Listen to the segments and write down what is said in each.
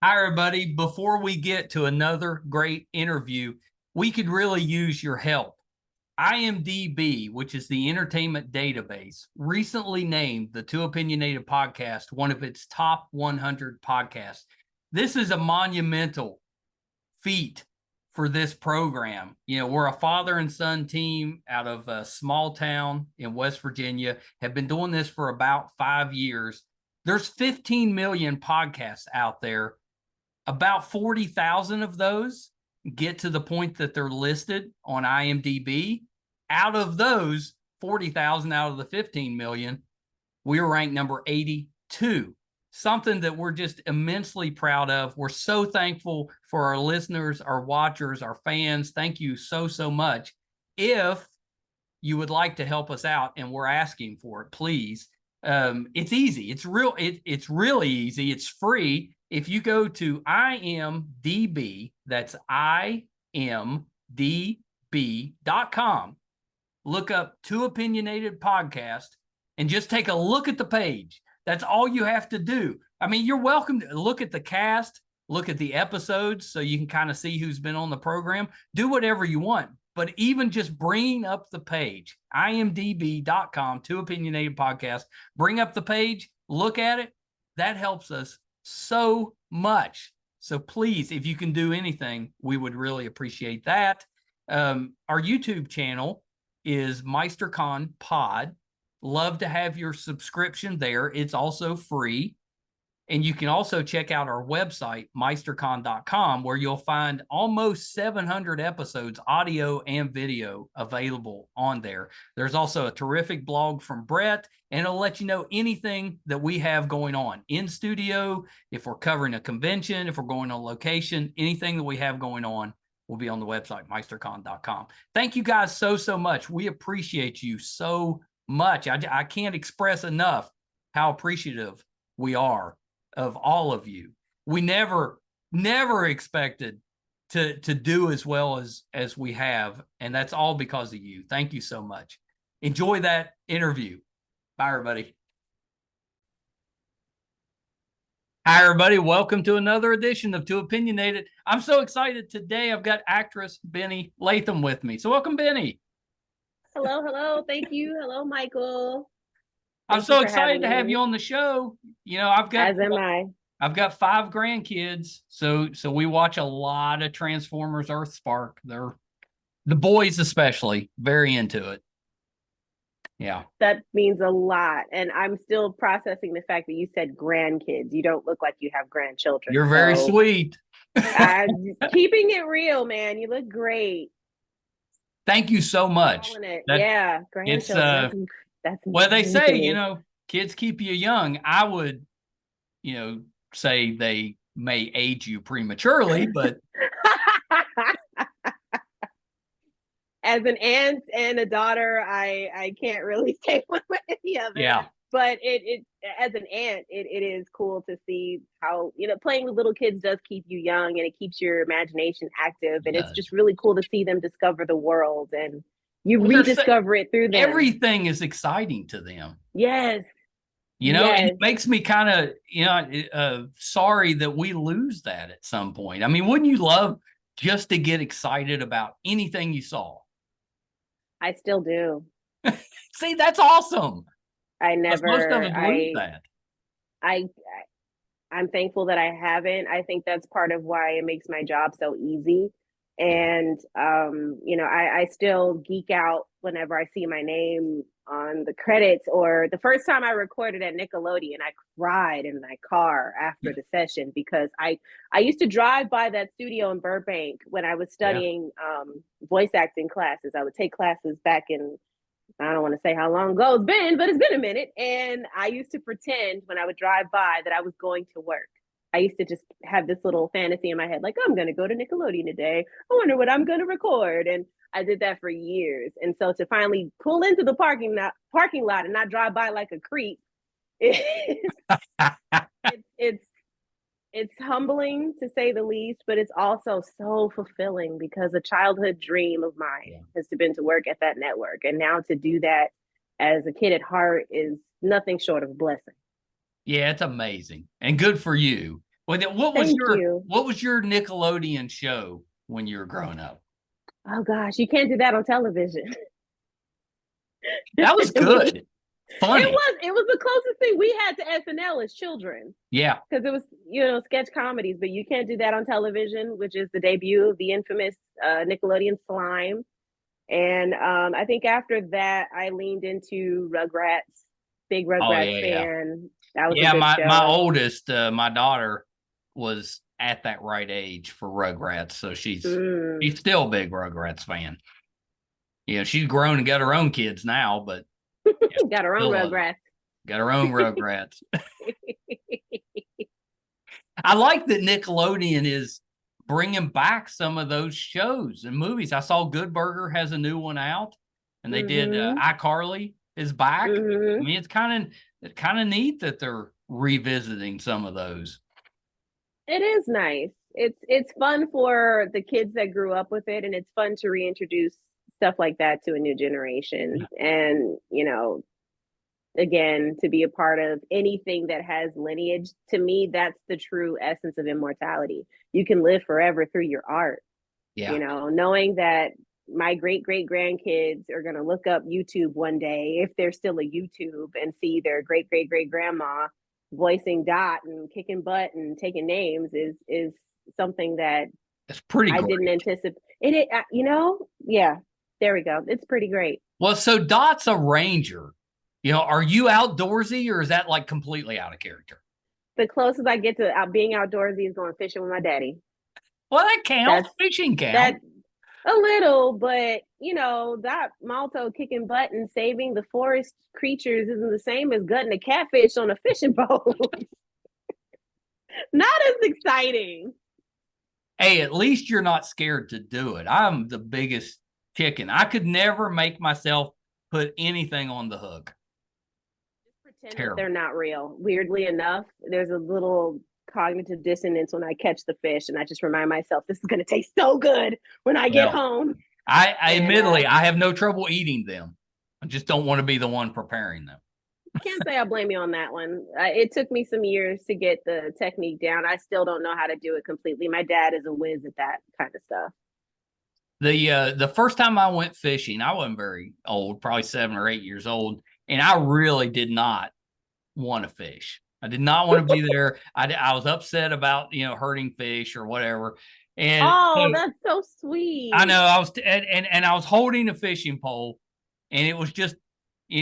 Hi, everybody. Before we get to another great interview, we could really use your help. IMDb, which is the entertainment database, recently named the Too Opinionated podcast one of its top 100 podcasts. This is a monumental feat for this program. You know, we're a father and son team out of a small town in West Virginia, have been doing this for about 5 years. There's 15 million podcasts out there. About 40,000 of those get to the point that they're listed on IMDb. Out of those 40,000 out of the 15 million, we were ranked number 82. Something that we're just immensely proud of. We're so thankful for our listeners, our watchers, our fans. Thank you so, so much. If you would like to help us out, and we're asking for it, please. It's easy. It's really easy. It's free. If you go to IMDb, that's imdb.com, look up Too Opinionated Podcast, and just take a look at the page. That's all you have to do. I mean, you're welcome to look at the cast, look at the episodes so you can kind of see who's been on the program. Do whatever you want. But even just bringing up the page, imdb.com, Too Opinionated Podcast, bring up the page, look at it. That helps us so much. So please, if you can do anything, we would really appreciate that. Our YouTube channel is MeisterCon Pod. Love to have your subscription there. It's also free. And you can also check out our website, meistercon.com, where you'll find almost 700 episodes, audio and video, available on there. There's also a terrific blog from Brett, and it'll let you know anything that we have going on in studio, if we're covering a convention, if we're going on location, anything that we have going on will be on the website, meistercon.com. Thank you guys so, so much. We appreciate you so much. I can't express enough how appreciative we are of all of you. We never expected to do as well as we have, and that's all because of you. Thank you so much. Enjoy that interview. Bye, everybody. Hi, everybody. Welcome to another edition of Too Opinionated. I'm so excited today. I've got actress Benni Latham with me. So welcome, Benni. Hello. Thank you. Hello, Michael. I'm so excited to have you on the show. You know, As am I. I've got 5 grandkids, so we watch a lot of Transformers EarthSpark. They're the boys especially very into it. Yeah. That means a lot. And I'm still processing the fact that you said grandkids. You don't look like you have grandchildren. You're very sweet. Keeping it real, man. You look great. Thank you so much. Yeah, grandchildren. That's well, they say, you know, kids keep you young. I would, you know, say they may age you prematurely, but as an aunt and a daughter, I can't really say one way or the other. Yeah. But it as an aunt, it is cool to see how, you know, playing with little kids does keep you young, and it keeps your imagination active. And it's just really cool to see them discover the world, and you rediscover it through them. Everything is exciting to them. Yes. You know, and it makes me kind of, you know, sorry that we lose that at some point. I mean, wouldn't you love just to get excited about anything you saw? I still do. See, that's awesome. Most of us lose that. I'm thankful that I haven't. I think that's part of why it makes my job so easy. And you know, I still geek out whenever I see my name on the credits. Or the first time I recorded at Nickelodeon, I cried in my car after the session, because I used to drive by that studio in Burbank when I was studying voice acting classes. I would take classes back in, I don't want to say how long ago it's been, but it's been a minute. And I used to pretend when I would drive by that I was going to work. I used to just have this little fantasy in my head, like, I'm going to go to Nickelodeon today. I wonder what I'm going to record. And I did that for years. And so to finally pull into the parking lot and not drive by like a creep, it's humbling, to say the least, but it's also so fulfilling, because a childhood dream of mine has been to work at that network. And now to do that as a kid at heart is nothing short of a blessing. Yeah, it's amazing, and good for you. Well, then Thank you. what was your Nickelodeon show when you were growing up? Oh gosh, you can't do that on television. That was It was good. Funny. it was the closest thing we had to SNL as children. Yeah. Because it was, sketch comedies, but you can't do that on television, which is the debut of the infamous Nickelodeon Slime. And I think after that, I leaned into Rugrats, big Oh Rugrats yeah, yeah. fan. That was a Yeah, good my show. oldest, my daughter was at that right age for Rugrats, so she's still a big Rugrats fan. You know, she's grown and got her own kids now, but yeah, Got her own still loves it. Rugrats. Got her own Rugrats. I like that Nickelodeon is bringing back some of those shows and movies. I saw Good Burger has a new one out, and they did iCarly is back. I mean, it's kind of neat that they're revisiting some of those. It is nice. It's fun for the kids that grew up with it, and it's fun to reintroduce stuff like that to a new generation. And again, to be a part of anything that has lineage, to me, that's the true essence of immortality. You can live forever through your art. Yeah. Knowing that my great great grandkids are going to look up YouTube one day, if there's still a YouTube, and see their great great great grandma voicing Dot and kicking butt and taking names is something that it's pretty I great. didn't anticipate. Yeah, there we go. It's pretty great. Well, so Dot's a ranger. Are you outdoorsy, or is that like completely out of character? The closest I get to being outdoorsy is going fishing with my daddy. Well, that counts. Fishing counts. That a little, but Dot Malto kicking butt and saving the forest creatures isn't the same as gutting a catfish on a fishing boat. Not as exciting. Hey, at least you're not scared to do it. I'm the biggest chicken. I could never make myself put anything on the hook. Just pretend that they're not real. Weirdly enough, there's a little cognitive dissonance when I catch the fish, and I just remind myself this is going to taste so good when I get home. I admittedly, I have no trouble eating them. I just don't want to be the one preparing them. Can't say I blame you on that one. It took me some years to get the technique down. I still don't know how to do it completely. My dad is a whiz at that kind of stuff. The first time I went fishing, I wasn't very old, probably 7 or 8 years old, and I really did not want to fish. I did not want to be there. I was upset about hurting fish or whatever. And so, that's so sweet. I know. I was and I was holding a fishing pole, and it was just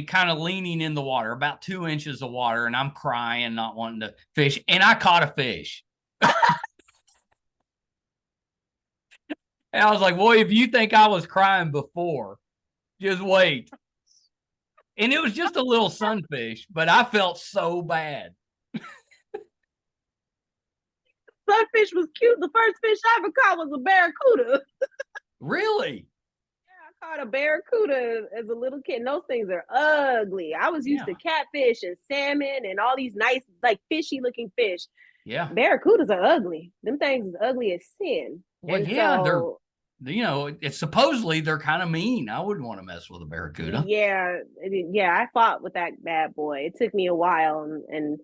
kind of leaning in the water, about 2 inches of water, and I'm crying, not wanting to fish, and I caught a fish. And I was like, boy, if you think I was crying before, just wait. And it was just a little sunfish, but I felt so bad. Sunfish was cute. The first fish I ever caught was a barracuda. Really? Yeah, I caught a barracuda as a little kid. And those things are ugly. I was used to catfish and salmon and all these nice, like fishy looking fish. Yeah. Barracudas are ugly. Them things is ugly as sin. Well, and so, it's supposedly they're kind of mean. I wouldn't want to mess with a barracuda. Yeah. I fought with that bad boy. It took me a while, and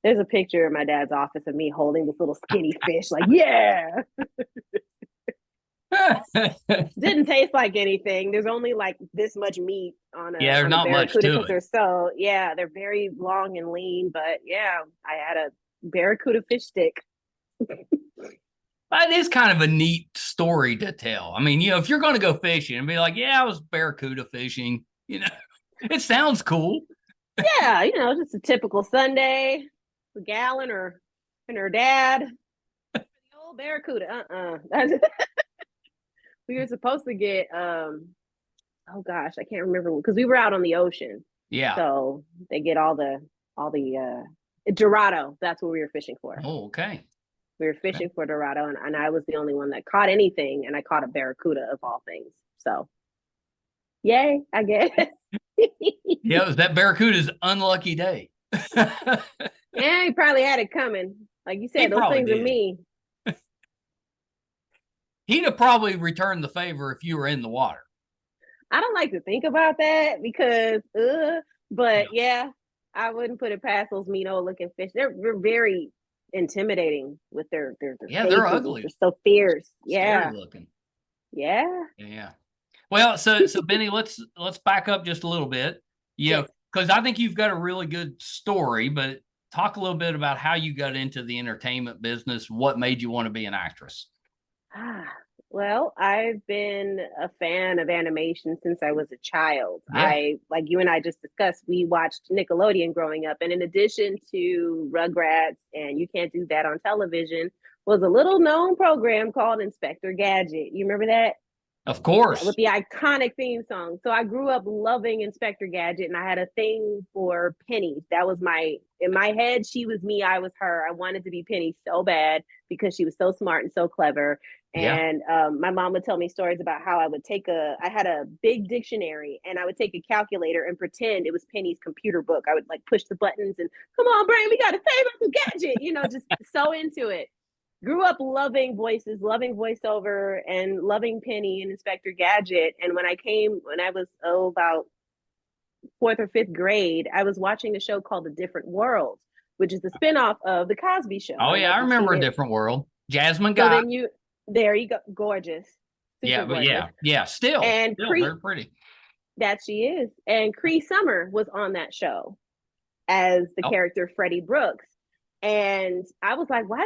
there's a picture in my dad's office of me holding this little skinny fish, like, yeah. Didn't taste like anything. There's only like this much meat on a there's not much to it. They're very long and lean, but I had a barracuda fish stick. It is kind of a neat story to tell. I mean, if you're going to go fishing and be like, I was barracuda fishing, it sounds cool. Yeah, just a typical Sunday, a gal and her dad. The old barracuda. We were supposed to get oh gosh, I can't remember, because we were out on the ocean. Yeah. So they get all the Dorado. That's what we were fishing for. Oh, okay. We were fishing for Dorado, and I was the only one that caught anything, and I caught a barracuda of all things. So, yay, I guess. It was that barracuda's unlucky day. He probably had it coming. Like you said, those things are mean. He'd have probably returned the favor if you were in the water. I don't like to think about that because, but I wouldn't put it past those mean old looking fish. They're very intimidating with their Yeah, they're faces. ugly. They're so fierce. Scary Yeah. looking. Yeah. Yeah. Well, so Benni, let's back up just a little bit. You know, Yes. because I think you've got a really good story, but talk a little bit about how you got into the entertainment business. What made you want to be an actress? Well, I've been a fan of animation since I was a child. Yeah. Like you and I just discussed, we watched Nickelodeon growing up. And in addition to Rugrats and You Can't Do That on Television, was a little known program called Inspector Gadget. You remember that? Of course. With the iconic theme song. So I grew up loving Inspector Gadget, and I had a thing for Penny. That was in my head, she was me, I was her. I wanted to be Penny so bad because she was so smart and so clever. Yeah. And my mom would tell me stories about how I had a big dictionary, and I would take a calculator and pretend it was Penny's computer book. I would like push the buttons and, come on, brain, we got to save up the Gadget, just so into it. Grew up loving voices, loving voiceover, and loving Penny and Inspector Gadget. And when I was about fourth or fifth grade, I was watching a show called A Different World, which is the spinoff of The Cosby Show. Oh yeah, I remember A Different World. Jasmine So Guy. there you go, gorgeous, super gorgeous. Yeah. Still very pretty. That she is. And Cree Summer was on that show as the character Freddie Brooks. And I was like, why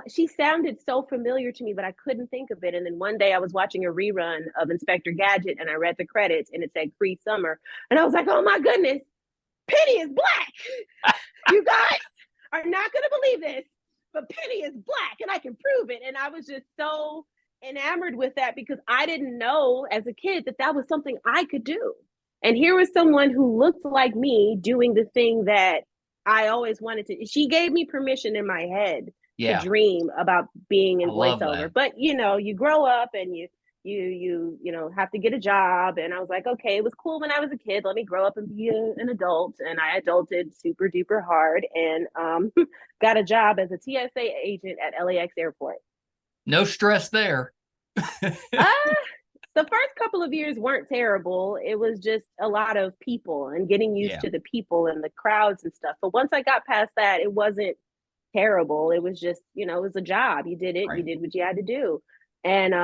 she sounded so familiar to me, but I couldn't think of it. And then one day I was watching a rerun of Inspector Gadget, and I read the credits and it said Cree Summer. And I was like, oh my goodness, Penny is black. You guys are not going to believe this, but Penny is black and I can prove it. And I was just so enamored with that because I didn't know as a kid that was something I could do. And here was someone who looked like me doing the thing that I always wanted to. She gave me permission in my head to dream about being in voiceover. But you grow up and you have to get a job. And I was like, okay, it was cool when I was a kid. Let me grow up and be an adult. And I adulted super duper hard and got a job as a TSA agent at LAX airport. No stress there. The first couple of years weren't terrible. It was just a lot of people and getting used to the people and the crowds and stuff. But once I got past that, it wasn't terrible. It was just, it was a job. You did it. Right. You did what you had to do. And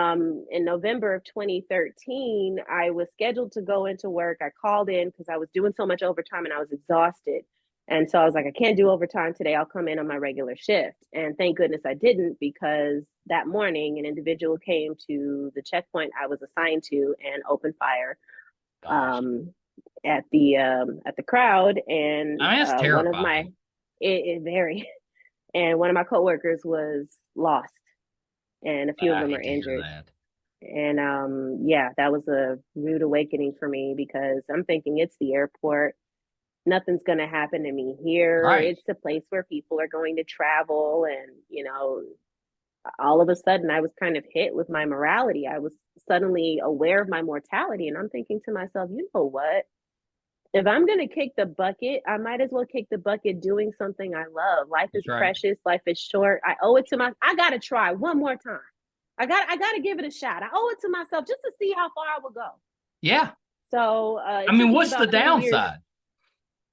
in November of 2013, I was scheduled to go into work. I called in because I was doing so much overtime and I was exhausted. And so I was like, I can't do overtime today. I'll come in on my regular shift. And thank goodness I didn't, because that morning an individual came to the checkpoint I was assigned to and opened fire at the crowd. And that's terrifying. one of my coworkers was lost, and a few of them are injured. And that was a rude awakening for me, because I'm thinking it's the airport. Nothing's going to happen to me here. Right. It's a place where people are going to travel. And, all of a sudden I was kind of hit with my morality. I was suddenly aware of my mortality. And I'm thinking to myself, you know what? If I'm going to kick the bucket, I might as well kick the bucket doing something I love. Life is precious. Life is short. I owe it to I got to try one more time. I got to give it a shot. I owe it to myself just to see how far I will go. Yeah. So, what's the downside?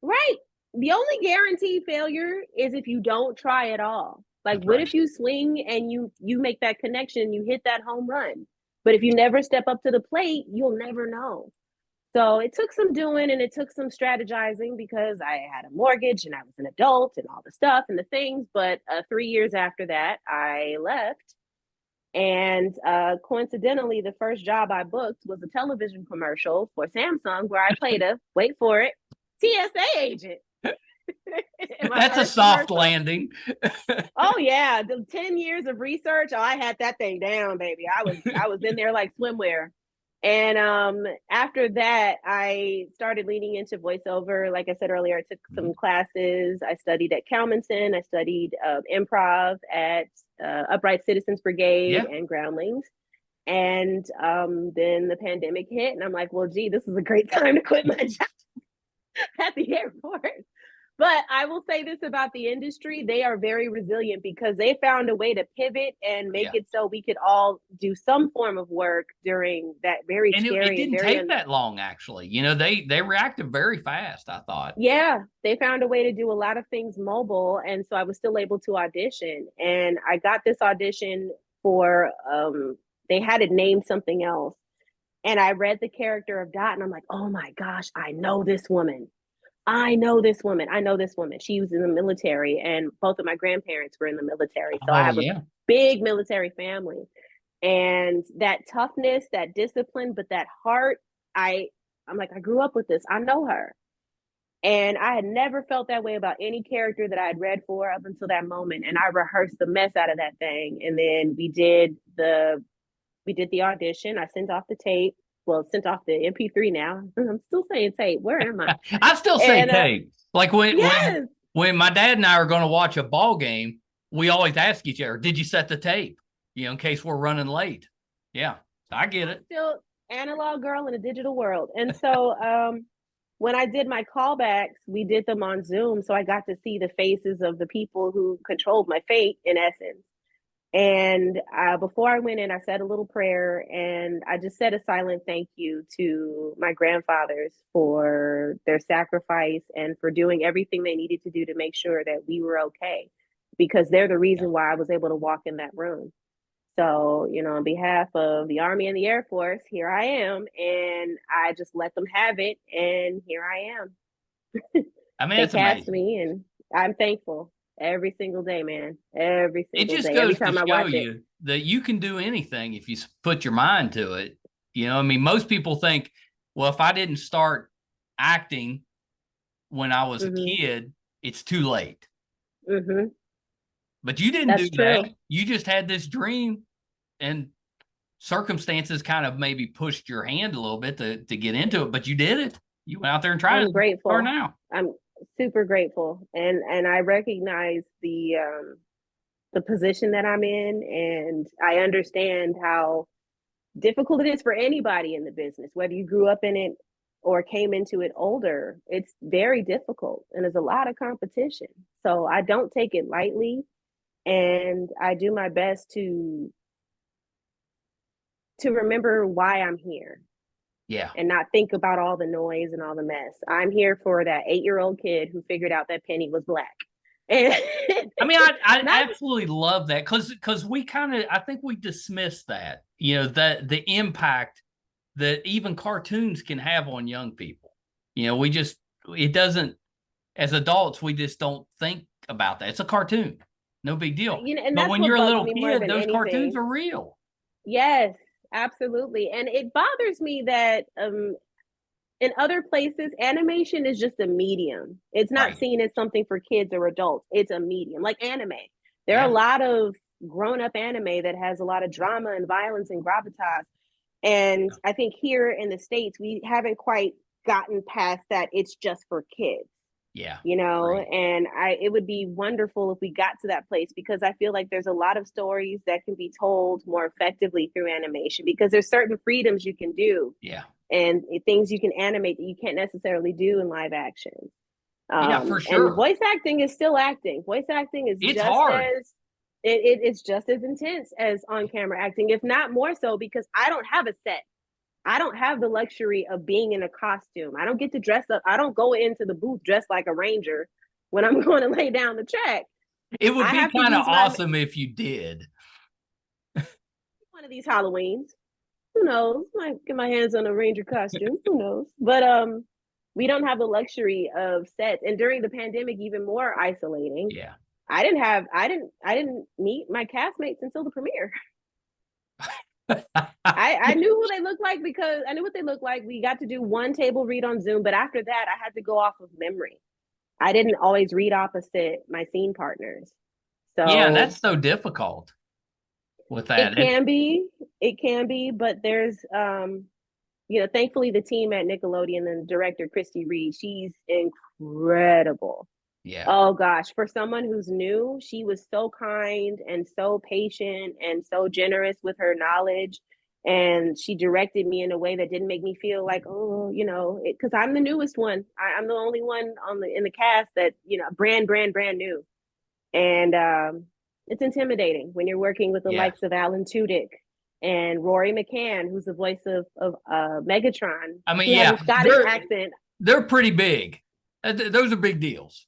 Right. The only guaranteed failure is if you don't try at all. Like, what if you swing and you make that connection, you hit that home run? But if you never step up to the plate, you'll never know. So it took some doing and it took some strategizing, because I had a mortgage and I was an adult and all the stuff and the things. But 3 years after that, I left. And coincidentally, the first job I booked was a television commercial for Samsung, where I played wait for it, TSA agent. That's a soft landing. Oh yeah, the 10 years of research. Oh, I had that thing down, baby. I was in there like swimwear. And after that, I started leaning into voiceover. Like I said earlier, I took some classes. I studied at Calmanson. I studied improv at Upright Citizens Brigade and Groundlings. And then the pandemic hit, and I'm like, well, gee, this is a great time to quit my job at the airport. But I will say this about the industry. They are very resilient because they found a way to pivot and make it so we could all do some form of work during that very And it scary and didn't very take that long, actually. You know, they reacted very fast, I thought. yeah, they found a way to do a lot of things mobile. And so I was still able to audition. And I got this audition for they had it named something else. And I read the character of Dot and I'm like, oh my gosh, I know this woman. I know this woman. I know this woman. She was in the military, and both of my grandparents were in the military. So I Oh, have a yeah. big military family. And that toughness, that discipline, but that heart, I'm like, I grew up with this. I know her. And I had never felt that way about any character that I had read for up until that moment. And I rehearsed the mess out of that thing. And then we did the audition. I sent off the tape. Well, sent off the MP3 now. I'm still saying tape. Where am I? I still say And tape. Like yes, when my dad and I are going to watch a ball game, we always ask each other, "Did you set the tape?" You know, in case we're running late. Yeah, I get it. still analog girl in a digital world. And so when I did my callbacks, we did them on Zoom. So I got to see the faces of the people who controlled my fate, in essence. And before I went in, I said a little prayer and I just said a silent thank you to my grandfathers for their sacrifice and for doing everything they needed to do to make sure that we were okay, because they're the reason why I was able to walk in that room. So, you know, on behalf of the Army and the Air Force, here I am. And I just let them have it. And here I am. I mean, They it's cast amazing. me, and I'm thankful every single day, man. Every It single just day. Every goes to time I show watch it. you that you can do anything if you put your mind to it. You know, I mean, most people think, well, if I didn't start acting when I was a Mm-hmm. kid, it's too late. Mm-hmm. But you didn't do That's that. true. You just had this dream, and circumstances kind of maybe pushed your hand a little bit to get into it, but you did it. You went out there and tried I'm it. Or grateful. now. I'm super grateful. And I recognize the position that I'm in, and I understand how difficult it is for anybody in the business, whether you grew up in it or came into it older. It's very difficult and there's a lot of competition. So I don't take it lightly, and I do my best to remember why I'm here Yeah. and not think about all the noise and all the mess. I'm here for that 8-year-old kid who figured out that Penny was black. And I mean, I not absolutely love that because we kind of, I think we dismiss that, you know, that the impact that even cartoons can have on young people. You know, it doesn't, as adults, we just don't think about that. It's a cartoon, no big deal. you know, and But that's when what you're a bugs little me more kid, than those cartoons anything. are real. Yes, absolutely. And it bothers me that in other places, animation is just a medium. It's not Right. seen as something for kids or adults. It's a medium, like anime. There are a Yeah. lot of grown-up anime that has a lot of drama and violence and gravitas. And I think here in the States, we haven't quite gotten past that it's just for kids, Yeah. you know. Great. And it would be wonderful if we got to that place, because I feel like there's a lot of stories that can be told more effectively through animation, because there's certain freedoms you can do Yeah. and things you can animate that you can't necessarily do in live action. Yeah, for And sure. voice acting is still acting. Voice acting is It's just hard. as it's just as intense as on camera acting, if not more so, because I don't have a set. I don't have the luxury of being in a costume. I don't get to dress up. I don't go into the booth dressed like a ranger when I'm going to lay down the track. It would I be have to kind of use my awesome if you did. one of these Halloweens. Who knows? Might get my hands on a ranger costume. Who knows? But we don't have the luxury of sets. And during the pandemic, even more isolating. Yeah. I didn't meet my castmates until the premiere. I knew who they looked like because I knew what they looked like. We got to do one table read on Zoom, but after that, I had to go off of memory. I didn't always read opposite my scene partners. Yeah, So that's so difficult with that. it can be, but there's you know, thankfully the team at Nickelodeon and the director Christy Reed, she's incredible. Yeah. Oh gosh, for someone who's new, she was so kind and so patient and so generous with her knowledge. and she directed me in a way that didn't make me feel like, oh, you know, because I'm the newest one. I'm the only one in the cast that, you know, brand new, and it's intimidating when you're working with the likes of Alan Tudyk and Rory McCann, who's the voice of Megatron. I mean, he has a Scottish accent. They're pretty big. Those are big deals.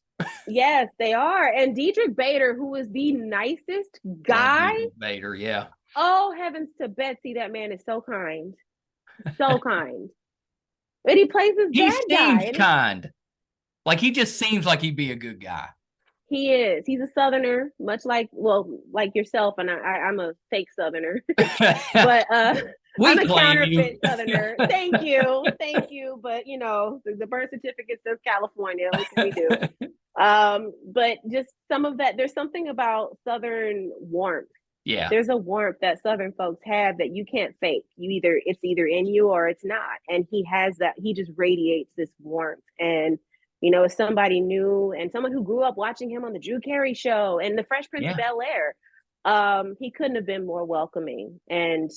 Yes, they are. And Diedrich Bader, who is the nicest guy. Bader, yeah. Oh, heavens to Betsy, that man is so kind. So kind. But he plays his bad guy. He seems kind. Like, he just seems like he'd be a good guy. He is. He's a Southerner, much like yourself, and I'm a fake Southerner. But I'm a counterfeit Southerner. Thank you. But you know, the birth certificate says California. What can we do? But just some of that. There's something about Southern warmth. Yeah. There's a warmth that Southern folks have that you can't fake. It's either in you or it's not. And he has that. He just radiates this warmth. And you know, as somebody new and someone who grew up watching him on the Drew Carey Show and the Fresh Prince of Bel-Air, he couldn't have been more welcoming and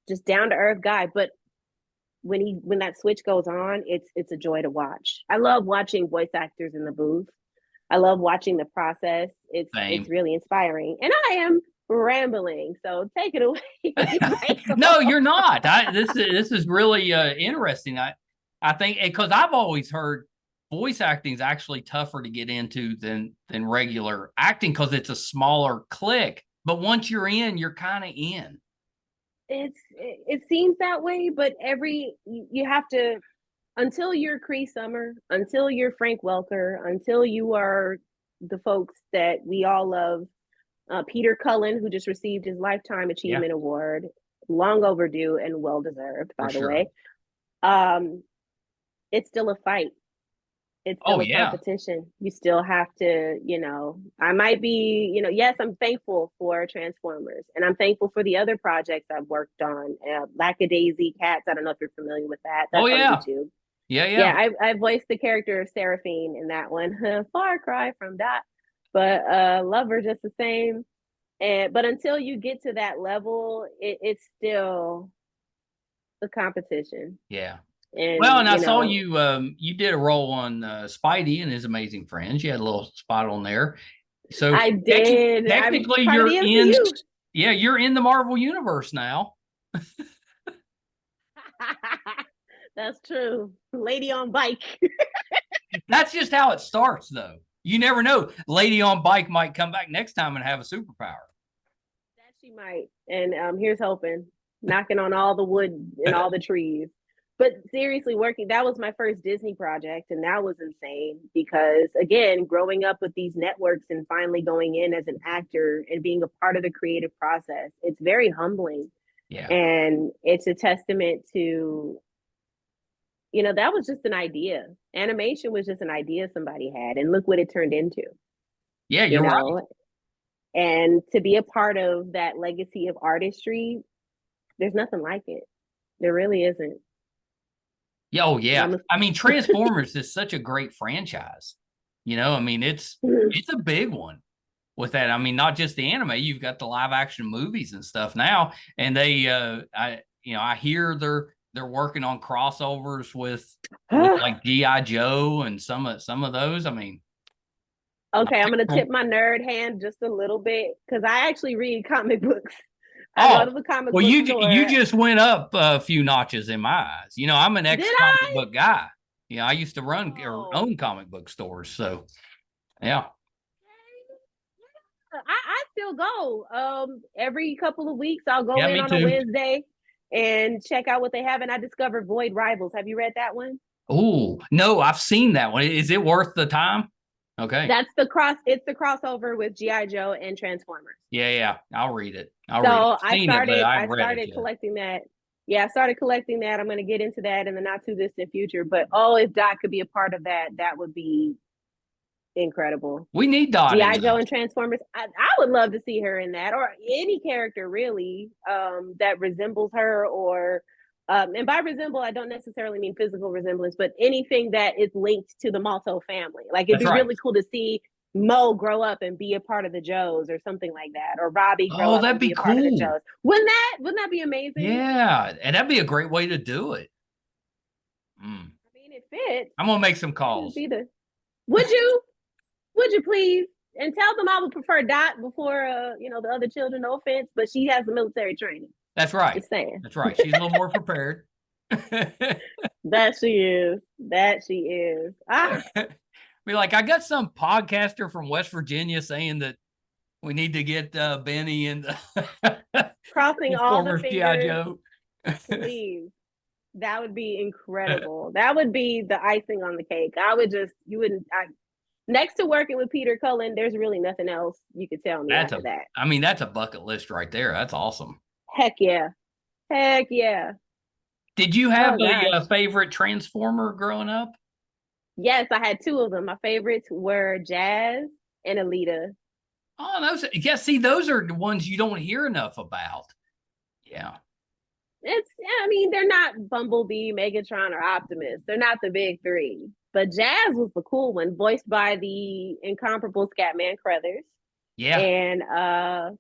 just down to earth guy. But when that switch goes on, it's a joy to watch. I love watching voice actors in the booth. I love watching the process. It's really inspiring. And I am rambling, so take it away. No, you're not. This is really interesting. I think because I've always heard voice acting is actually tougher to get into than regular acting because it's a smaller clique. But once you're in, you're kind of in. It seems that way, but you have to, until you're Cree Summer, until you're Frank Welker, until you are the folks that we all love. Peter Cullen, who just received his Lifetime Achievement Award, long overdue and well deserved, by the way. It's still a fight. It's still a competition. You still have to, you know, I might be, you know, yes, I'm thankful for Transformers and I'm thankful for the other projects I've worked on. Lackadaisy Cats. I don't know if you're familiar with that. That's on YouTube. Yeah. I voiced the character of Serafine in that one. Far cry from Dot, but love her just the same. But until you get to that level, it's still a competition. Yeah. And I saw you did a role on Spidey and His Amazing Friends. You had a little spot on there. So I did. Technically, you're in the Marvel universe now. That's true. Lady on bike. That's just how it starts, though. You never know. Lady on bike might come back next time and have a superpower. That she might. And here's hoping. Knocking on all the wood and all the trees. But seriously, that was my first Disney project, and that was insane because, again, growing up with these networks and finally going in as an actor and being a part of the creative process, it's very humbling. Yeah. And it's a testament to, you know, that was just an idea. Animation was just an idea somebody had, and look what it turned into. Yeah, you're right. And to be a part of that legacy of artistry, there's nothing like it. There really isn't. Oh, yeah. I mean, Transformers is such a great franchise. You know, I mean, it's a big one with that. I mean, not just the anime, you've got the live action movies and stuff now. And they, I hear they're working on crossovers with like G.I. Joe and some of those. I mean. Okay, I'm going to tip my nerd hand just a little bit because I actually read comic books. I go to the comic book store. You just went up a few notches in my eyes. You know, I'm an ex-comic book guy. You know, I used to run or own comic book stores. So, yeah. I still go. Every couple of weeks, I'll go in on a Wednesday and check out what they have. And I discovered Void Rivals. Have you read that one? Oh, no, I've seen that one. Is it worth the time? Okay. It's the crossover with G.I. Joe and Transformers. Yeah. I'll read it. I started collecting that. Yeah, I started collecting that. I'm going to get into that in the not too distant future. But if Dot could be a part of that, that would be incredible. We need Dot. G.I. Joe and Transformers. I would love to see her in that, or any character really that resembles her, or and by resemble, I don't necessarily mean physical resemblance, but anything that is linked to the Malto family. Like it'd be really cool to see Mo grow up and be a part of the Joes or something like that, or Robbie grow Oh, up that'd and be be a part of the cool. Joes. Wouldn't that be amazing? Yeah, and that'd be a great way to do it. Mm. I mean, it fits. I'm gonna make some That would calls. be the. Would you? Would you please? And tell them I would prefer Dot before the other children, no offense, but she has the military training. That's right. Just saying. That's right. She's a little more prepared. That she is. That she is. Be like, I got some podcaster from West Virginia saying that we need to get Benny and Crossing all the former G.I. fingers, Joe. please. That would be incredible. That would be the icing on the cake. Next to working with Peter Cullen, there's really nothing else you could tell me after that. I mean, that's a bucket list right there. That's awesome. Heck yeah. Heck yeah. Did you have gosh. a favorite Transformer growing up? Yes, I had two of them. My favorites were Jazz and Alita. Oh, see, those are the ones you don't hear enough about. Yeah. I mean, they're not Bumblebee, Megatron, or Optimus. They're not the big three. But Jazz was the cool one, voiced by the incomparable Scatman Crothers. Yeah. And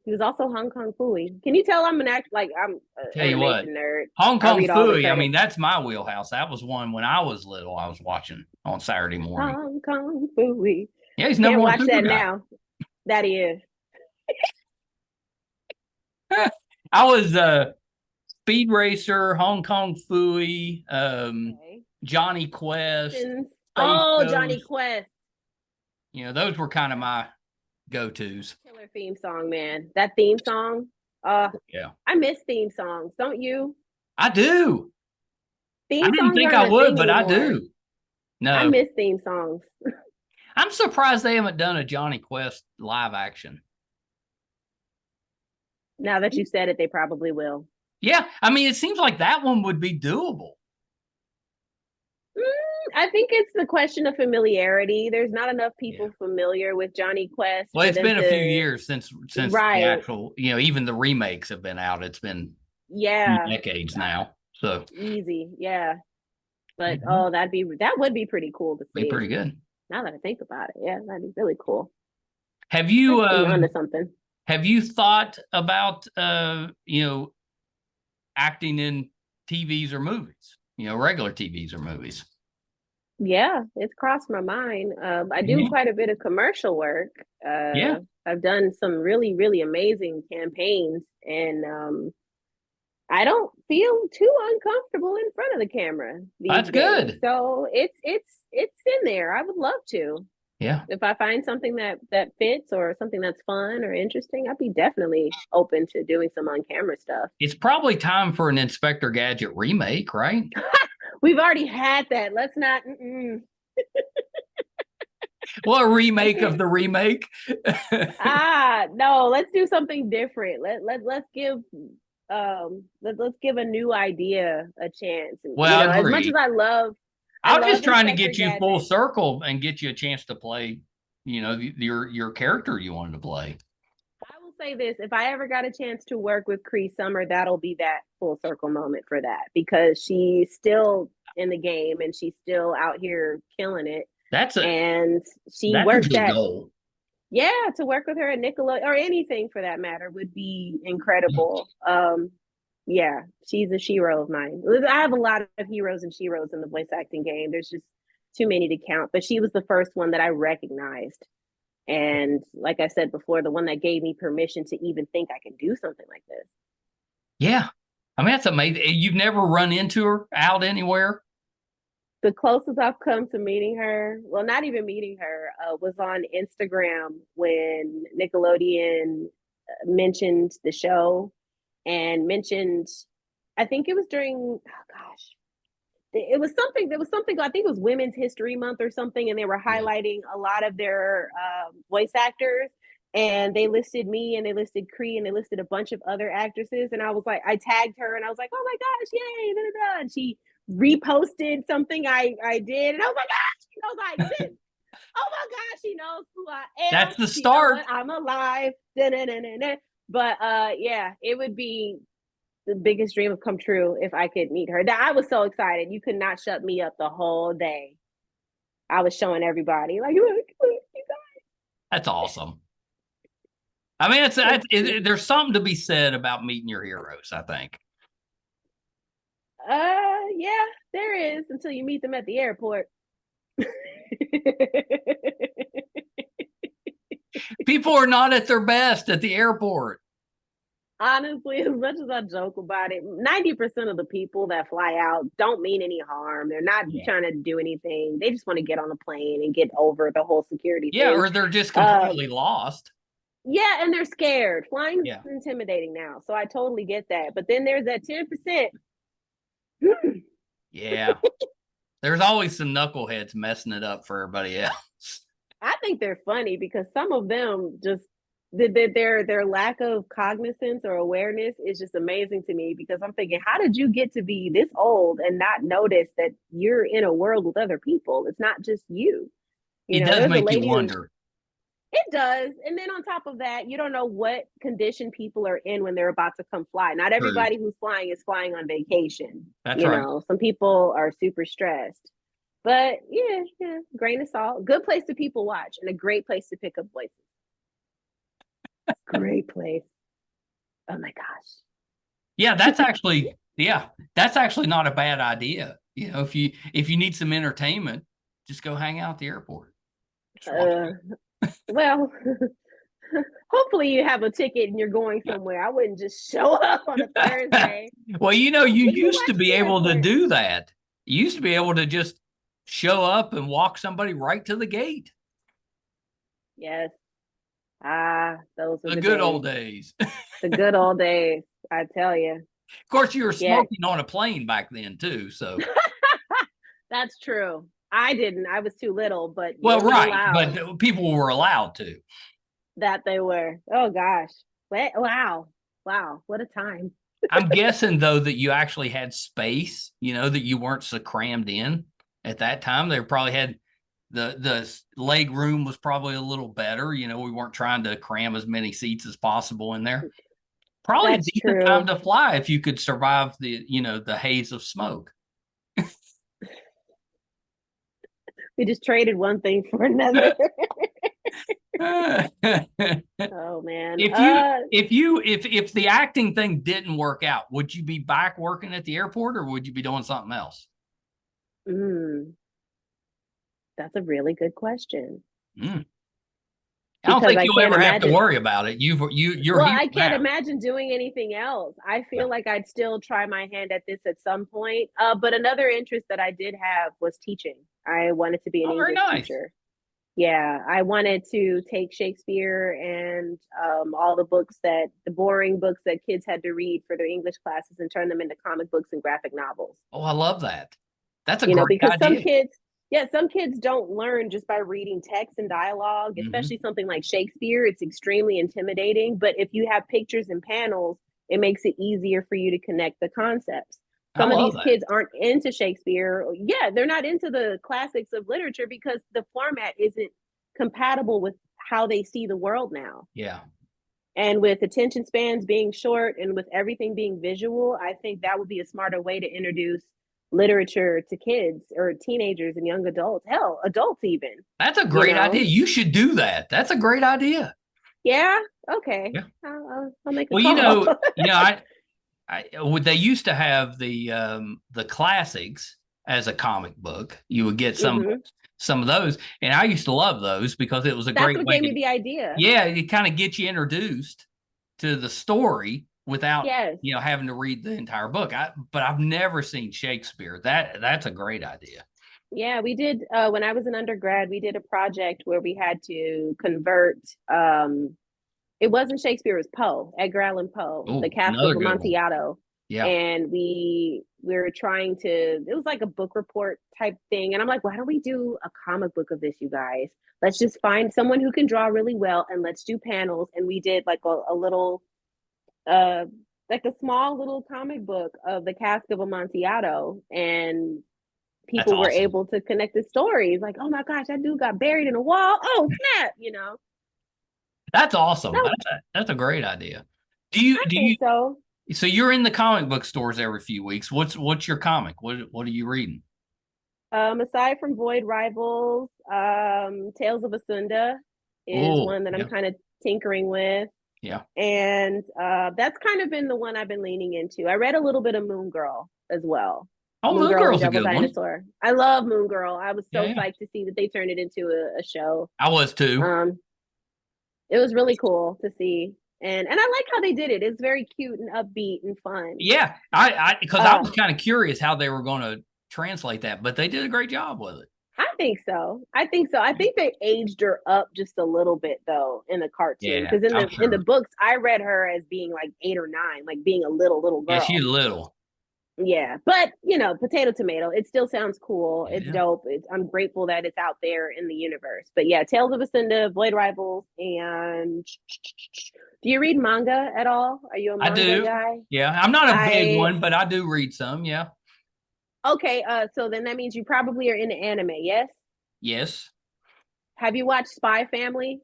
he was also Hong Kong Phooey. Can you tell I'm an animation nerd? Hong Kong Phooey, I mean, that's my wheelhouse. That was one when I was little I was watching on Saturday morning. Hong Kong Phooey. Yeah, he's number one. Can't watch that now. That he is. I was Speed Racer, Hong Kong Phooey, Johnny Quest. Johnny Quest. Those were kind of my go-tos. Killer theme song, man. That theme song. Yeah. I miss theme songs, don't you? I do. I didn't think I would, but I do. No. I miss theme songs. I'm surprised they haven't done a Johnny Quest live action. Now that you said it, they probably will. Yeah. I mean, it seems like that one would be doable. I think it's the question of familiarity. There's not enough people familiar with Johnny Quest. Well, it's been a few years since the actual, even the remakes have been out. It's been decades now. So easy, yeah. But that would be pretty cool to see. Be pretty good. Now that I think about it, yeah, that'd be really cool. Have you onto something? Have you thought about acting in TVs or movies? Regular TVs or movies? Yeah, it's crossed my mind. I do quite a bit of commercial work. I've done some really, really amazing campaigns, and I don't feel too uncomfortable in front of the camera. That's good. So it's in there. I would love to. Yeah. If I find something that fits or something that's fun or interesting, I'd be definitely open to doing some on-camera stuff. It's probably time for an Inspector Gadget remake, right? We've already had that. Let's not. Well, a remake of the remake. No. Let's do something different. Let's give let's give a new idea a chance. Well, as much as I love. I'm just trying to get you full circle and get you a chance to play, your character you wanted to play. I will say this: if I ever got a chance to work with Cree Summer, that'll be that full circle moment for that, because she's still in the game and she's still out here killing it. And she works at goal. Yeah, to work with her at Nickelodeon or anything for that matter would be incredible. Yeah, she's a shero of mine. I have a lot of heroes and sheroes in the voice acting game. There's just too many to count. But she was the first one that I recognized. And like I said before, the one that gave me permission to even think I could do something like this. Yeah. I mean, that's amazing. You've never run into her out anywhere? The closest I've come to meeting her, well, not even meeting her, was on Instagram when Nickelodeon mentioned the show. And mentioned, I think it was during, it was something, I think it was Women's History Month or something, and they were highlighting a lot of their voice actors, and they listed me, and they listed Cree, and they listed a bunch of other actresses, and I was like, I tagged her, and I was like, oh my gosh, yay, da, da, da. And she reposted something I did, and I was like, she knows I exist. Oh my gosh, she knows who I am. That's the start. I'm alive. Da, da, da, da, da. But yeah, it would be the biggest dream come true if I could meet her. I was so excited. You could not shut me up the whole day. I was showing everybody, like, look, you guys. That's awesome. I mean, there's something to be said about meeting your heroes, I think. Yeah, there is until you meet them at the airport. People are not at their best at the airport. Honestly, as much as I joke about it, 90% of the people that fly out don't mean any harm. They're not trying to do anything. They just want to get on a plane and get over the whole security thing. Or they're just completely lost. Yeah, and they're scared. Flying's intimidating now, so I totally get that. But then there's that 10%. Yeah. There's always some knuckleheads messing it up for everybody else. I think they're funny because some of them just their lack of cognizance or awareness is just amazing to me, because I'm thinking, how did you get to be this old and not notice that you're in a world with other people? It's not just you. It does make you wonder. It does. And then on top of that, you don't know what condition people are in when they're about to come fly. Not everybody who's flying is flying on vacation. That's right. Some people are super stressed. But yeah, grain of salt. Good place to people watch and a great place to pick up voices. Great place. Oh my gosh. Yeah, that's actually not a bad idea. If you need some entertainment, just go hang out at the airport. Well, hopefully you have a ticket and you're going somewhere. I wouldn't just show up on a Thursday. Well, you used to be able to do that. You used to be able to just show up and walk somebody right to the gate. Yes. Those were the good old days. The good old days, I tell you. Of course, you were smoking on a plane back then too, so. That's true. I didn't. I was too little, but but people were allowed to. That they were. Oh gosh! Wow! What a time. I'm guessing though that you actually had space. That you weren't so crammed in at that time. They probably had the leg room was probably a little better. We weren't trying to cram as many seats as possible in there. Probably That's a decent time to fly if you could survive the haze of smoke. We just traded one thing for another. Oh man! If the acting thing didn't work out, would you be back working at the airport, or would you be doing something else? That's a really good question. I don't think you'll ever have to worry about it. You're I can't imagine doing anything else. I feel like I'd still try my hand at this at some point. But another interest that I did have was teaching. I wanted to be an English teacher. Yeah, I wanted to take Shakespeare and all the boring books that kids had to read for their English classes and turn them into comic books and graphic novels. Oh, I love that. That's a great idea. Some kids don't learn just by reading text and dialogue, especially something like Shakespeare. It's extremely intimidating. But if you have pictures and panels, it makes it easier for you to connect the concepts. Some of these kids aren't into Shakespeare. Yeah, they're not into the classics of literature because the format isn't compatible with how they see the world now. Yeah. And with attention spans being short and with everything being visual, I think that would be a smarter way to introduce literature to kids or teenagers and young adults. Hell, adults even. That's a great idea. You should do that. That's a great idea. Yeah. Okay. Yeah. I'll make a call. They used to have the classics as a comic book. You would get some of those, and I used to love those because it was a great way. That's what gave me the idea. Yeah, it kind of gets you introduced to the story without having to read the entire book. But I've never seen Shakespeare. That's a great idea. Yeah, we did when I was an undergrad, we did a project where we had to convert it wasn't Shakespeare, it was Poe, Edgar Allan Poe, the Cask of Amontillado. Yeah. And we were trying to, it was like a book report type thing. And I'm like, why don't we do a comic book of this, you guys? Let's just find someone who can draw really well and let's do panels. And we did like a little like a small little comic book of the Cask of Amontillado, and people were able to connect the stories. Like, oh my gosh, that dude got buried in a wall. Oh snap! That's awesome. That's a great idea. So you're in the comic book stores every few weeks. What's your comic? What are you reading? Aside from Void Rivals, Tales of Asunda, is Oh, one that I'm yeah. kind of tinkering with. Yeah. And that's kind of been the one I've been leaning into. I read a little bit of Moon Girl as well. Oh, Moon Moon Girl and Girl's a Devil good one. Dinosaur. I love Moon Girl. I was so Yeah. psyched to see that they turned it into a show. I was too. It was really cool to see. And I like how they did it. It's very cute and upbeat and fun. Yeah. Because I was kind of curious how they were going to translate that, but they did a great job with it. I think so. I think they aged her up just a little bit though in the cartoon. Yeah. Because in the Sure. books, I read her as being like 8 or 9, like being a little girl. Yeah, she's little. Yeah, but potato tomato. It still sounds cool. Yeah. It's dope. I'm grateful that it's out there in the universe. But yeah, Tales of Ascenda, Void Rivals, and do you read manga at all? Are you a manga guy? Yeah, I'm not a big one, but I do read some. Yeah. Okay. So then that means you probably are into anime. Yes. Yes. Have you watched Spy Family?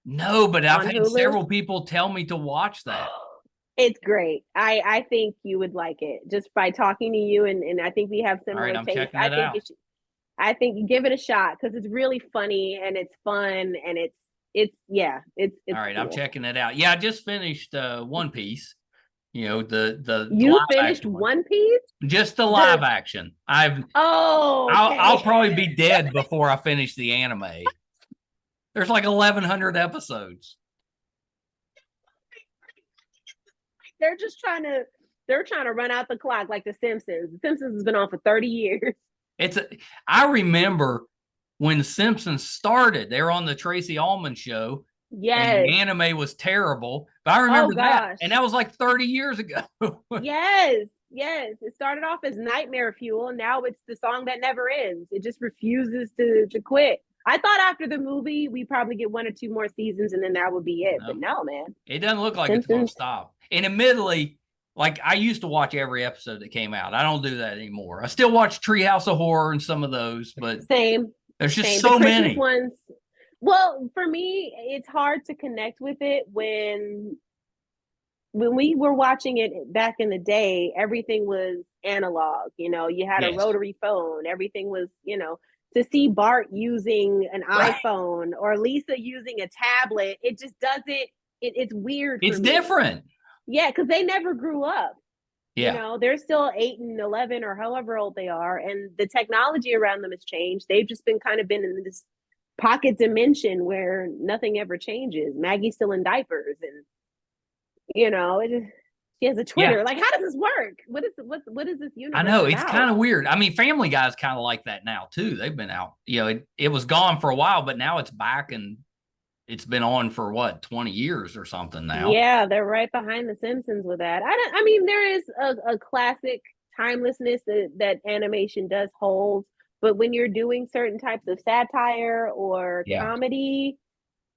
No, but I've had Hulu? several people tell me to watch that. It's great. I think you would like it just by talking to you, and I think we have similar All right, I'm tastes. checking it out. I think you give it a shot because it's really funny and it's fun and it's all right. Cool. I'm checking it out. Yeah, I just finished One Piece. The you live finished action One Piece, just the live action. Okay. I'll probably be dead before I finish the anime. There's like 1,100 episodes. They're trying to run out the clock like The Simpsons. The Simpsons has been on for 30 years. I remember when The Simpsons started, they were on the Tracy Ullman show. Yes. And the anime was terrible. But I remember that. And that was like 30 years ago. Yes. It started off as nightmare fuel, and now it's the song that never ends. It just refuses to quit. I thought after the movie, we probably get 1 or 2 more seasons, and then that would be it. No. But no, man. It doesn't look like it's going to stop. And admittedly, like I used to watch every episode that came out. I don't do that anymore. I still watch Treehouse of Horror and some of those, but same. There's just so many ones. Well, for me, it's hard to connect with it when we were watching it back in the day. Everything was analog. You had a rotary phone. Everything was, to see Bart using an iPhone or Lisa using a tablet, it just doesn't. It's weird. It's different. Yeah, because they never grew up. Yeah. They're still 8 and 11 or however old they are, and the technology around them has changed. They've just been in this pocket dimension where nothing ever changes. Maggie's still in diapers, and she has a Twitter. Yeah. Like, how does this work? What is this universe? I know it's kind of weird. I mean, Family Guy's kind of like that now too. They've been out. It was gone for a while, but now it's back and it's been on for 20 years or something now. Yeah, they're right behind The Simpsons with that. I mean, there is a classic timelessness that animation does hold, but when you're doing certain types of satire or comedy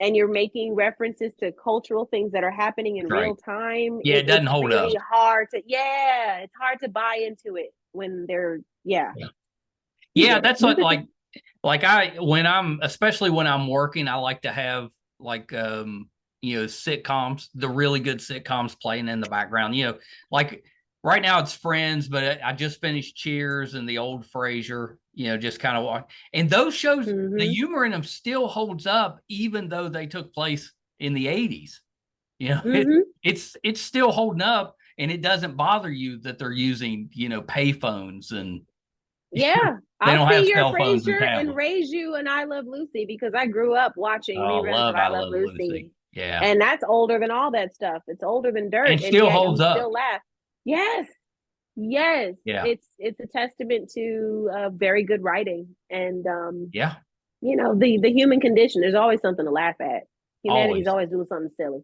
and you're making references to cultural things that are happening in real time, it doesn't hold up. It's hard to buy into it when they're that's what especially when I'm working, I like to have sitcoms, the really good sitcoms playing in the background. Like right now it's Friends, but I just finished Cheers and the old Frasier. Just kind of and those shows, the humor in them still holds up, even though they took place in the 80s. It's still holding up, and it doesn't bother you that they're using payphones and I'll see your Frasier and raise you and I Love Lucy because I grew up watching reruns of I Love Lucy. Yeah, and that's older than all that stuff. It's older than dirt, and still holds up. Still laugh. Yes. Yeah. It's a testament to very good writing and the human condition. There's always something to laugh at. Humanity's always doing something silly.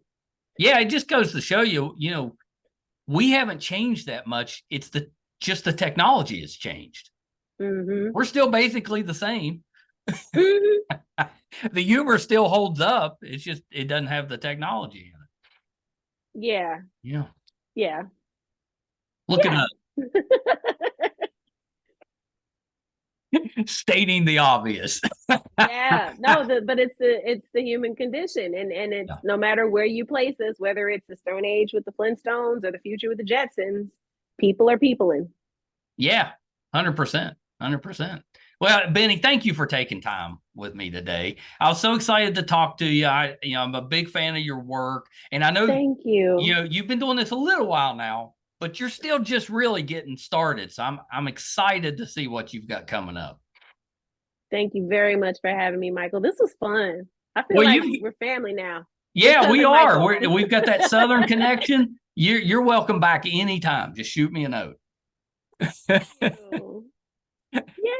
Yeah, it just goes to show you, we haven't changed that much. It's just the technology has changed. Mm-hmm. We're still basically the same. Mm-hmm. The humor still holds up. It's just it doesn't have the technology in it. Yeah. Look it up. Stating the obvious. But it's the human condition, and it's no matter where you place us, whether it's the Stone Age with the Flintstones or the future with the Jetsons, people are peopling. Yeah, 100%. Well, Benny, thank you for taking time with me today. I was so excited to talk to you. I'm a big fan of your work, and I know, Thank you. you've been doing this a little while now, but you're still just really getting started. So I'm excited to see what you've got coming up. Thank you very much for having me, Michael. This was fun. I feel Well, like we're family now. We're yeah, we cousin are. Michael. We've got that Southern connection. You're welcome back anytime. Just shoot me a note.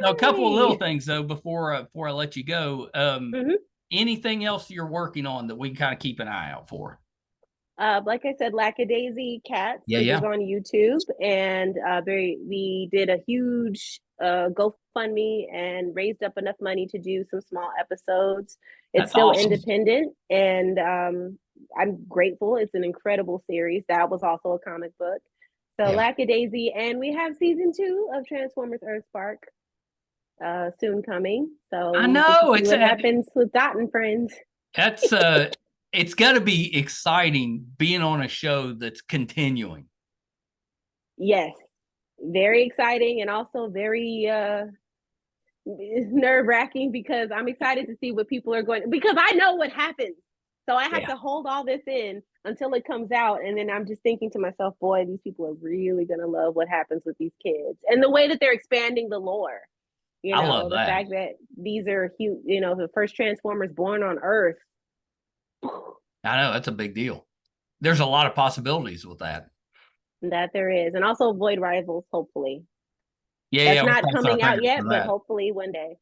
Now, a couple of little Yay. things though before I let you go. hmm Anything else you're working on that we can kind of keep an eye out for? Like I said, Lackadaisy Cats, Yeah, which is yeah. on YouTube, and we did a huge GoFundMe and raised up enough money to do some small episodes. It's That's still awesome. independent, and I'm grateful. It's an incredible series. That was also a comic book. So Yeah. Lackadaisy, and we have season 2 of Transformers EarthSpark soon coming. So I we'll get to know see what happens with Dot and friends. that's it's got to be exciting being on a show that's continuing. Yes, very exciting and also very nerve wracking because I'm excited to see what people are going because I know what happens. So I have Yeah. to hold all this in until it comes out. And then I'm just thinking to myself, boy, these people are really going to love what happens with these kids and the way that they're expanding the lore. I love The that. fact that these are huge, the first Transformers born on Earth. I know that's a big deal. There's a lot of possibilities with that. That there is. And also Void Rivals, hopefully. Yeah, That's yeah, we're not crossing our coming out fingers yet, for but that. hopefully one day.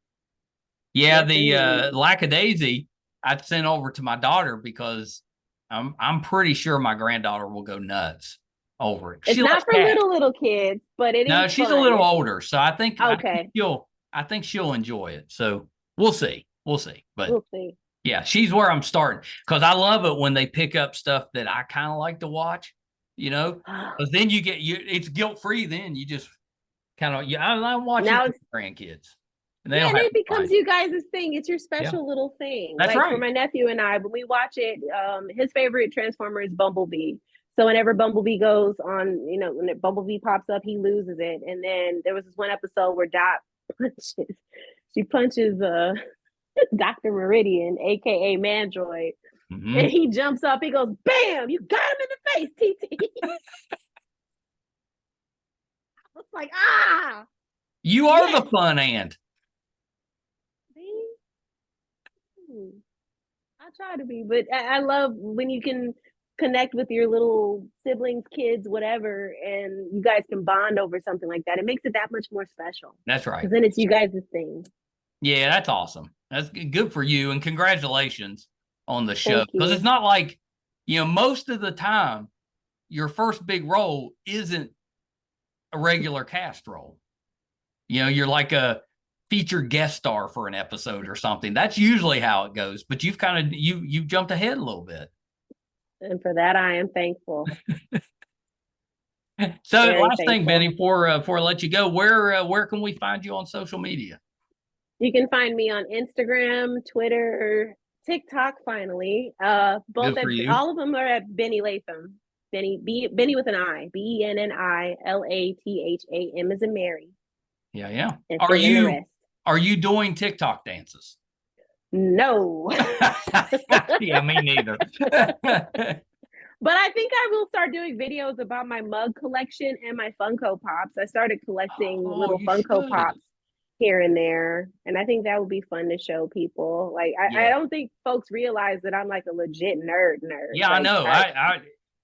Yeah, Yes, the indeed. Lackadaisy I sent over to my daughter because I'm pretty sure my granddaughter will go nuts over it. It's She loves not for cats. little kids, but it is No, she's a fun. little older, so Okay, I think she'll enjoy it. So we'll see. We'll see. But we'll see. yeah, she's where I'm starting because I love it when they pick up stuff that I kind of like to watch, because then it's guilt free. Then you just kind of, I'm watching it Now with it's grandkids and they yeah, don't and have it to becomes mind. you guys' thing. It's your Yeah, special little thing. that's Like for right. my nephew and I, when we watch it, his favorite Transformer is Bumblebee. So whenever Bumblebee goes on, when Bumblebee pops up, he loses it. And then there was this one episode where Dot punches, she punches Dr. Meridian, aka Mandroid, and Hmm. he jumps up. He goes, "Bam! You got him in the face, TT." It's like You are yes. the fun aunt. See? I try to be, but I love when you can connect with your little siblings, kids, whatever, and you guys can bond over something like that. It makes it that much more special That's right. because then it's you guys' thing. Yeah, that's awesome. That's good for you, and congratulations on the show. Thank Because it's you. not like, most of the time, your first big role isn't a regular cast role. You're like a featured guest star for an episode or something. That's usually how it goes. But you've kind of you've jumped ahead a little bit. And for that, I am thankful. So, Very last thing, Benny, thankful. before I let you go, where can we find you on social media? You can find me on Instagram, Twitter, TikTok, finally. Both Good at for you. all of them are at Benni Latham. Benny with an I. BenniLatham as in Mary. Yeah, yeah. And Are fill in the you rest. are you doing TikTok dances? No. Yeah, me neither. But I think I will start doing videos about my mug collection and my Funko Pops. I started collecting Oh, little you Funko should. Pops here and there. And I think that would be fun to show people. Like I Yeah. don't think folks realize that I'm like a legit nerd. Yeah, I Like know.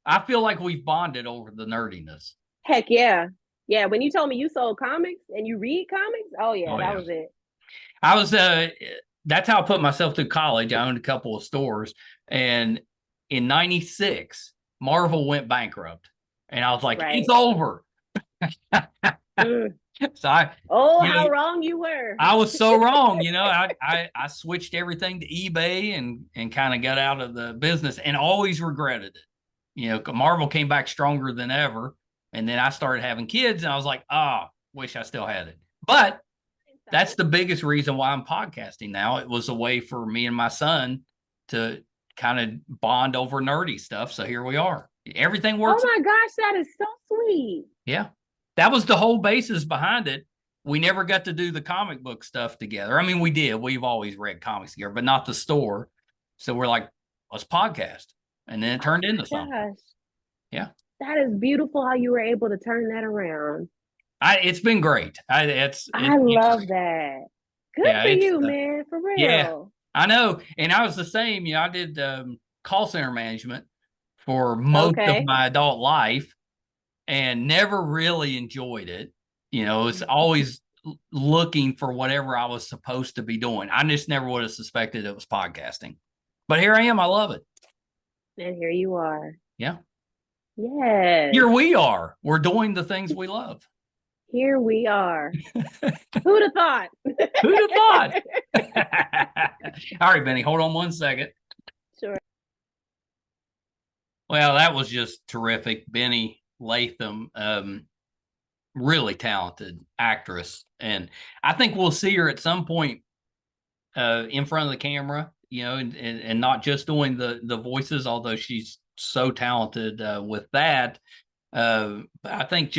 I feel like we've bonded over the nerdiness. heck yeah. Yeah. When you told me you sold comics and you read comics, oh yeah, Oh that yeah. was it. I was that's how I put myself through college. I owned a couple of stores, and in '96, Marvel went bankrupt. And I was like, it's Right. over. Mm. So I, Oh, you how know, wrong you were. I was so wrong. I switched everything to eBay and kind of got out of the business and always regretted it. Marvel came back stronger than ever. And then I started having kids and I was like, wish I still had it. But that's the biggest reason why I'm podcasting now. It was a way for me and my son to kind of bond over nerdy stuff. So here we are. Everything Oh works. my gosh, that is so sweet. Yeah. That was the whole basis behind it. we never got to do the comic book stuff together. I mean, we did. We've always read comics together, but not the store. So we're like, let's podcast. And then it turned into something. Gosh, Yeah. that is beautiful how you were able to turn that around. It's been great. I love that. Good Yeah, for you, man. For real. Yeah, I know. And I was the same. I did call center management for most of my adult life and never really enjoyed it. It's always looking for whatever I was supposed to be doing. I just never would have suspected it was podcasting. But here I am. I love it. And here you are. Yeah. Yes. Here we are. We're doing the things we love. Here we are. Who'd have thought? Who'd have thought? All right, Benny, hold on one second. Sure. Well, that was just terrific. Benni Latham, really talented actress. And I think we'll see her at some point in front of the camera, and not just doing the voices, although she's so talented with that. But I think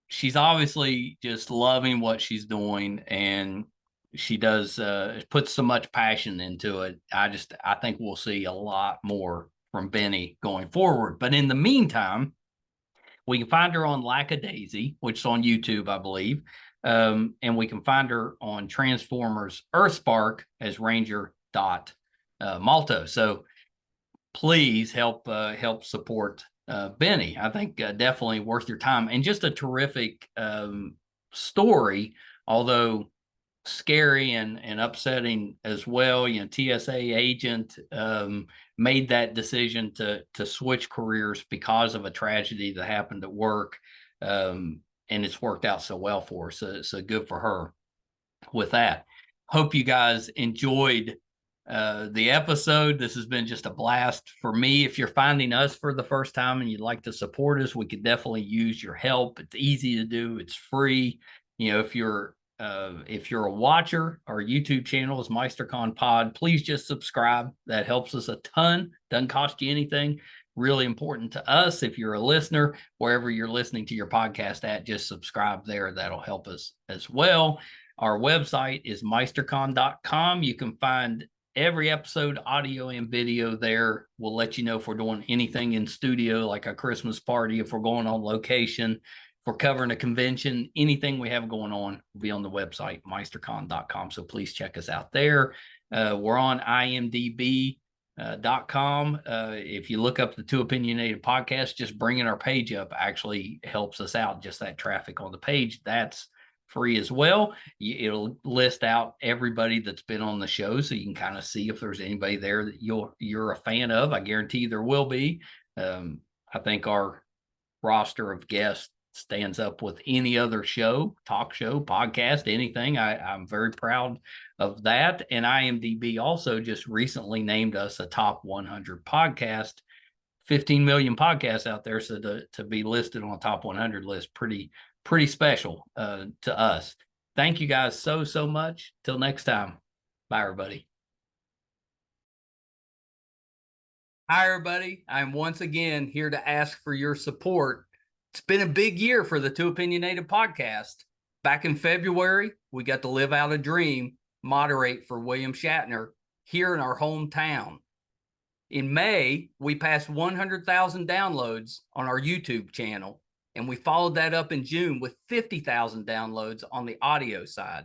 she's obviously just loving what she's doing, and she does puts so much passion into it. I think we'll see a lot more from Benni going forward. But in the meantime, we can find her on Lackdaisy, which is on YouTube, I believe. And we can find her on Transformers EarthSpark as Ranger Dot Malto. So please help support Benni. I think definitely worth your time, and just a terrific story, although scary and upsetting as well. TSA agent made that decision to switch careers because of a tragedy that happened at work, and it's worked out so well for her. So good for her with that. Hope you guys enjoyed the episode. This has been just a blast for me. If you're finding us for the first time and you'd like to support us, we could definitely use your help. It's easy to do. It's free. If you're a watcher, our YouTube channel is MeisterCon Pod. Please just subscribe. That helps us a ton. Doesn't cost you anything. Really important to us. If you're a listener, wherever you're listening to your podcast at, just subscribe there. That'll help us as well. Our website is meistercon.com. You can find every episode, audio and video there. We'll let you know if we're doing anything in studio, like a Christmas party, if we're going on location, if we're covering a convention, anything we have going on will be on the website, meistercon.com. So please check us out there. We're on imdb.com. If you look up the Too Opinionated podcast, just bringing our page up actually helps us out. Just that traffic on the page, that's free as well. It'll list out everybody that's been on the show, so you can kind of see if there's anybody there that you're a fan of. I guarantee there will be. I think our roster of guests stands up with any other show, talk show, podcast, anything. I'm very proud of that. And IMDb also just recently named us a top 100 podcast. 15 million podcasts out there, so to be listed on a top 100 list, pretty special to us. Thank you guys so much. Till next time. Bye, everybody. Hi, everybody. I'm once again here to ask for your support. It's been a big year for the Too Opinionated podcast. Back in February, we got to live out a dream, moderate for William Shatner here in our hometown. In May, we passed 100,000 downloads on our YouTube channel, and we followed that up in June with 50,000 downloads on the audio side.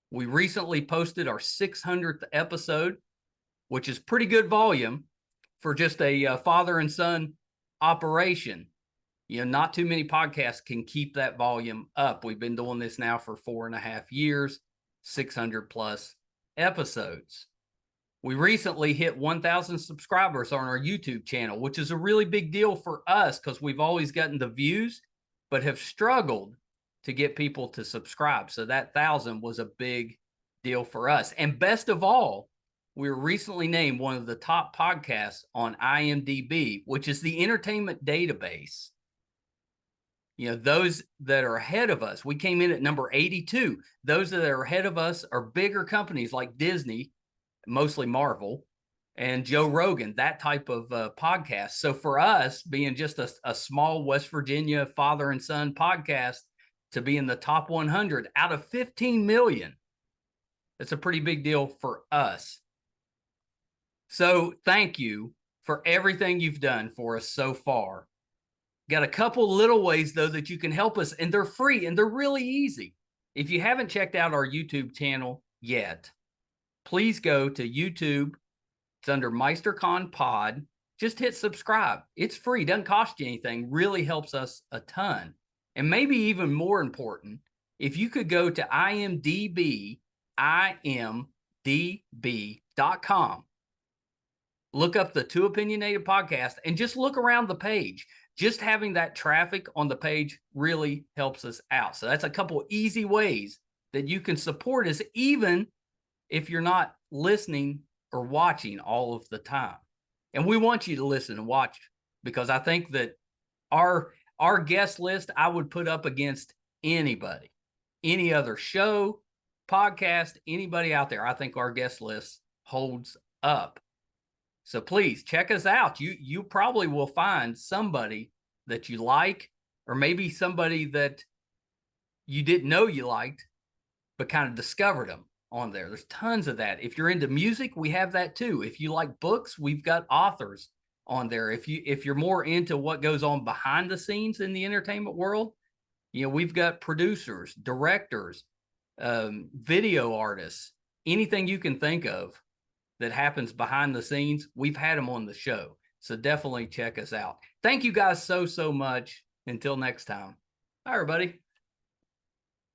We recently posted our 600th episode, which is pretty good volume for just a father and son operation. Not too many podcasts can keep that volume up. We've been doing this now for 4.5 years, 600 plus episodes. We recently hit 1,000 subscribers on our YouTube channel, which is a really big deal for us because we've always gotten the views, but have struggled to get people to subscribe. So that 1,000 was a big deal for us. And best of all, we were recently named one of the top podcasts on IMDb, which is the entertainment database. Those that are ahead of us, we came in at number 82. Those that are ahead of us are bigger companies like Disney, mostly Marvel, and Joe Rogan, that type of podcast. So for us, being just a small West Virginia father and son podcast, to be in the top 100 out of 15 million. That's a pretty big deal for us. So thank you for everything you've done for us so far. Got a couple little ways, though, that you can help us, and they're free and they're really easy. If you haven't checked out our YouTube channel yet, please go to YouTube. It's under MeisterCon Pod. Just hit subscribe. It's free, doesn't cost you anything, really helps us a ton. And maybe even more important, if you could go to imdb.com, look up the Too Opinionated podcast, and just look around the page. Just having that traffic on the page really helps us out. So that's a couple easy ways that you can support us, even if you're not listening or watching all of the time. And we want you to listen and watch, because I think that our guest list, I would put up against anybody, any other show, podcast, anybody out there. I think our guest list holds up. So please check us out. You probably will find somebody that you like, or maybe somebody that you didn't know you liked, but kind of discovered them on there. There's tons of that. If you're into music, we have that too. If you like books, we've got authors on there. If you're more into what goes on behind the scenes in the entertainment world, we've got producers, directors, video artists, anything you can think of that happens behind the scenes, we've had them on the show. So definitely check us out. Thank you guys so much. Until next time. Bye, everybody.